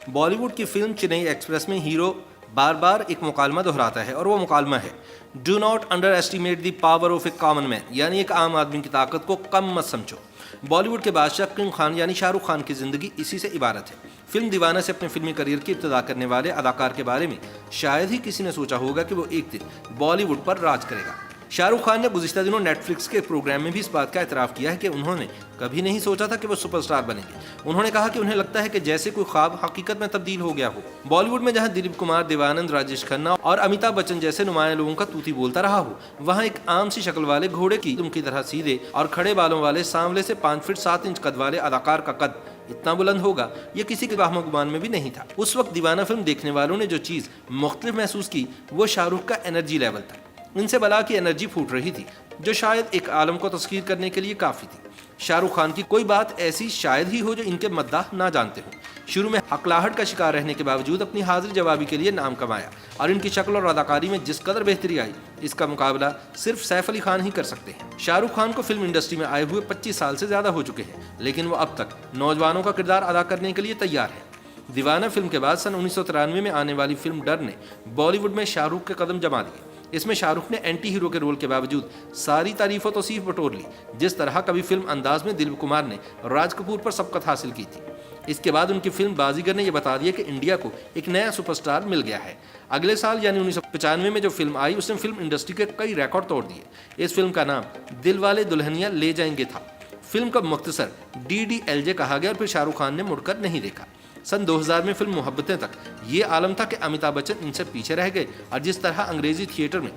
बॉलीवुड की film Chennai express में hero बार बार एक मुकालमा दोहराता है और वो मुकालमा है do not under estimate the power of A common man, यानी एक आम आदमी की ताकत को कम मत समझो। बॉलीवुड के बादशाह किंग खान यानी शाहरुख खान की जिंदगी इसी से इबारत है। फिल्म दीवाना से अपने फिल्मी करियर की इब्तिदा करने वाले अदाकार के बारे में शायद ही किसी ने सोचा होगा कि वो एक दिन बॉलीवुड पर राज करेगा। शाहरुख खान ने गुज़िश्ता दिनों नेटफ्लिक्स के प्रोग्राम में भी इस बात का एतराफ़ किया है कि उन्होंने कभी नहीं सोचा था कि वो सुपरस्टार बनेंगे। उन्होंने कहा कि उन्हें लगता है कि जैसे कोई ख्वाब हकीकत में तब्दील हो गया हो। बॉलीवुड में जहां दिलीप कुमार, देवानंद, राजेश खन्ना और अमिताभ बच्चन जैसे नुमाया लोगों का तूती बोलता रहा हो, वहां एक आम सी शक्ल वाले घोड़े की उनकी तरह सीधे और खड़े बालों वाले सांवले से 5 फीट 7 इंच कद वाले अदाकार का कद इतना बुलंद होगा ये किसी के वाहम गुमान में भी नहीं था। उस वक्त दीवाना फिल्म देखने वालों ने जो चीज़ मुख्तलिफ महसूस की वो शाहरुख का एनर्जी लेवल था। इनसे बला की एनर्जी फूट रही थी जो शायद एक आलम को तस्कीर करने के लिए काफ़ी थी। शाहरुख खान की कोई बात ऐसी शायद ही हो जो इनके मद्दाह ना जानते हो। शुरू में हकलाहट का शिकार रहने के बावजूद अपनी हाजिर जवाबी के लिए नाम कमाया और इनकी शक्ल और अदाकारी में जिस कदर बेहतरी आई इसका मुकाबला सिर्फ सैफ अली खान ही कर सकते हैं। शाहरुख खान को फिल्म इंडस्ट्री में आए हुए 25 साल से ज़्यादा हो चुके हैं, लेकिन वो अब तक नौजवानों का किरदार अदा करने के लिए तैयार है। दीवाना फिल्म के बाद सन 1993 में आने वाली फिल्म डर ने बॉलीवुड में शाहरुख के कदम जमा दिए। इसमें शाहरुख ने एंटी हीरो के रोल के बावजूद सारी तारीफों तौसीफ बटोर ली, जिस तरह कभी फिल्म अंदाज में दिलीप कुमार ने राज कपूर पर सबकत हासिल की थी। इसके बाद उनकी फिल्म बाजीगर ने यह बता दिया कि इंडिया को एक नया सुपरस्टार मिल गया है। अगले साल यानी 1995 में जो फिल्म आई उसने फिल्म इंडस्ट्री के कई रिकॉर्ड तोड़ दिए। इस फिल्म का नाम दिलवाले दुल्हनिया ले जाएंगे था। फिल्म का मुख्तसर DDLJ कहा गया और फिर शाहरुख खान ने मुड़कर नहीं देखा। सन 2000 में फिल्म मोहब्बतें तक ये आलम था कि अमिताभ बच्चन इनसे पीछे रह गए और जिस तरह अंग्रेजी थिएटर में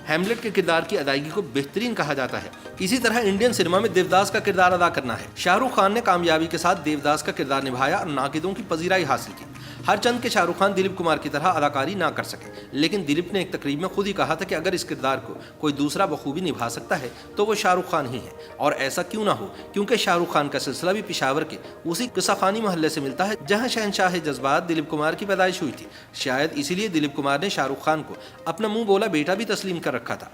हैमलेट के किरदार की अदायगी को बेहतरीन कहा जाता है, इसी तरह इंडियन सिनेमा में देवदास का किरदार अदा करना है। शाहरुख खान ने कामयाबी के साथ देवदास का किरदार निभाया और नाकिदों की पजीराई हासिल की। हर चंद के शाहरुख खान दिलीप कुमार की तरह अदाकारी ना कर सके, लेकिन दिलीप ने एक तकरीब में खुद ही कहा था कि अगर इस किरदार को कोई दूसरा बखूबी निभा सकता है तो वो शाहरुख खान ही है। और ऐसा क्यों ना हो, क्योंकि शाहरुख खान का सिलसिला भी पेशावर के उसी किस्साखानी मोहल्ले से मिलता है जहां शहनशाह जज्बात दिलीप कुमार की पैदाइश हुई थी। शायद इसीलिए दिलीप कुमार ने शाहरुख खान को अपना मुंह बोला बेटा भी तस्लीम कर रखा था।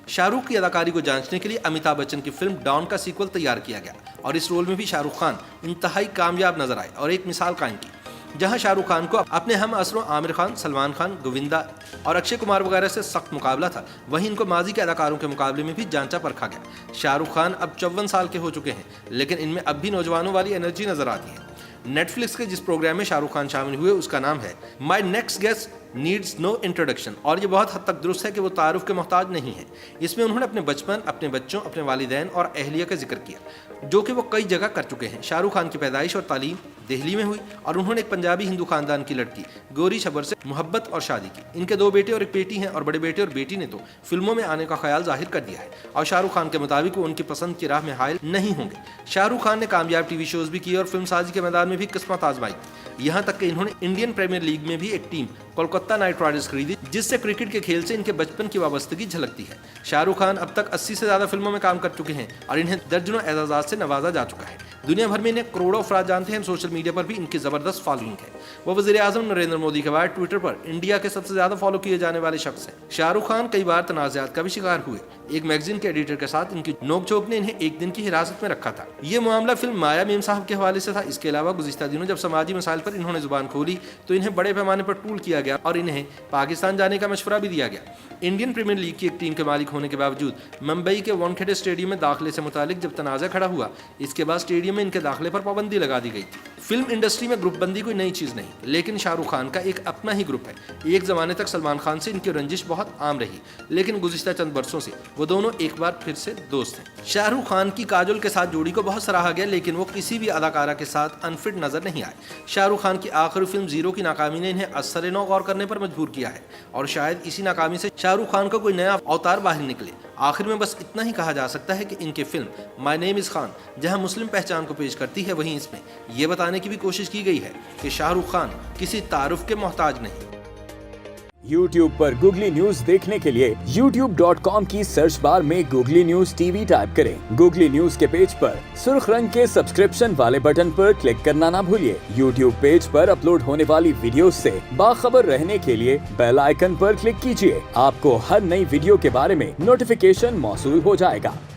शाहरुख की अदाकारी को जांचने के लिए अमिताभ बच्चन की फिल्म डॉन का सीक्वल तैयार किया गया और इस रोल में भी शाहरुख खान इंतहाई कामयाब नजर आए और एक मिसाल कायम की। जहां शाहरुख खान को अपने हम असरों आमिर खान, सलमान खान, गोविंदा और अक्षय कुमार वगैरह से सख्त मुकाबला था, वहीं इनको माजी के अदाकारों के मुकाबले में भी जांचा परखा गया। शाहरुख खान अब 54 साल के हो चुके हैं, लेकिन इनमें अब भी नौजवानों वाली एनर्जी नजर आती है। नेटफ्लिक्स के जिस प्रोग्राम में शाहरुख खान शामिल हुए उसका नाम है my next guest needs no introduction और ये बहुत हद तक दुरुस्त है कि वो तारुफ के मोहताज नहीं है। इसमें उन्होंने अपने बचपन, अपने बच्चों, अपने वालिदैन और अहलिया का जिक्र किया जो कि वो कई जगह कर चुके हैं। शाहरुख खान की पैदाइश और तालीम दिल्ली में हुई और उन्होंने एक पंजाबी हिंदू खानदान की लड़की गौरी शबर से मोहब्बत और शादी की। इनके 2 बेटे और एक बेटी हैं और बड़े बेटे और बेटी ने तो फिल्मों में आने का ख्याल जाहिर कर दिया है और शाहरुख खान के मुताबिक वो उनकी पसंद की राह में हायल नहीं होंगे। शाहरुख खान ने कामयाब टीवी शोज भी किए और फिल्म साजी के मैदान में भी किस्मत आजमाई। यहाँ तक कि इन्होंने इंडियन प्रीमियर लीग में भी एक टीम कोलकाता नाइट राइडर्स खरीदी, जिससे क्रिकेट के खेल से इनके बचपन की वाबस्तगी झलकती है। शाहरुख खान अब तक 80 से ज्यादा फिल्मों में काम कर चुके हैं और इन्हें दर्जनों एजाजात से नवाजा जा चुका है। दुनिया भर में इन्हें करोड़ों अफराद जानते हैं। सोशल मीडिया पर भी इनकी जबरदस्त फॉलोइंग है। वो वज़ीर आज़म नरेंद्र मोदी के बाद ट्विटर पर इंडिया के सबसे ज्यादा फॉलो किए जाने वाले शख्स हैं। शाहरुख खान कई बार तनाज़ात का भी शिकार हुए। एक मैगजीन के एडिटर के साथ इनकी नोकझोंक ने इन्हें एक दिन की हिरासत में रखा था। ये मामला फिल्म माया मेम साहब के हवाले से था। इसके अलावा गुज़िश्ता दिनों जब समाजी मसाइल पर इन्होंने जुबान खोली तो इन्हें बड़े पैमाने पर टूल किया गया और इन्हें पाकिस्तान जाने का मशवरा भी दिया गया। इंडियन प्रीमियर लीग की एक टीम के मालिक होने के बावजूद मुंबई के वानखेड़े स्टेडियम में दाखिले से मुतालिक जब तनाज़ा खड़ा हुआ, इसके बाद स्टेडियम में इनके दाखिले पर पाबंदी लगा दी गई थी। फिल्म इंडस्ट्री में ग्रुप बंदी कोई नई चीज़ नहीं, लेकिन शाहरुख खान का एक अपना ही ग्रुप है। एक ज़माने तक सलमान खान से इनकी रंजिश बहुत आम रही, लेकिन गुज़िश्ता चंद बरसों से वो दोनों एक बार फिर से दोस्त हैं। शाहरुख खान की काजोल के साथ जोड़ी को बहुत सराहा गया, लेकिन वो किसी भी अदाकारा के साथ अनफिट नजर नहीं आए। शाहरुख खान की आखिरी फिल्म जीरो की नाकामी ने इन्हें असर नौ गौर करने पर मजबूर किया है और शायद इसी नाकामी से शाहरुख खान का कोई नया अवतार बाहर निकले। आखिर में बस इतना ही कहा जा सकता है कि इनके film my name is Khan जहां मुस्लिम पहचान को पेश करती है, वहीं इसमें यह बताने की भी कोशिश की गई है कि शाहरुख खान किसी तारुफ के मोहताज नहीं। YouTube पर गूगली न्यूज देखने के लिए youtube.com की सर्च बार में गूगली न्यूज TV टाइप करें। गूगली न्यूज के पेज पर सुर्ख रंग के सब्सक्रिप्शन वाले बटन पर क्लिक करना ना भूलिए। YouTube पेज पर अपलोड होने वाली वीडियोस से बाखबर रहने के लिए बेल आइकन पर क्लिक कीजिए। आपको हर नई वीडियो के बारे में नोटिफिकेशन मौसूल हो जाएगा।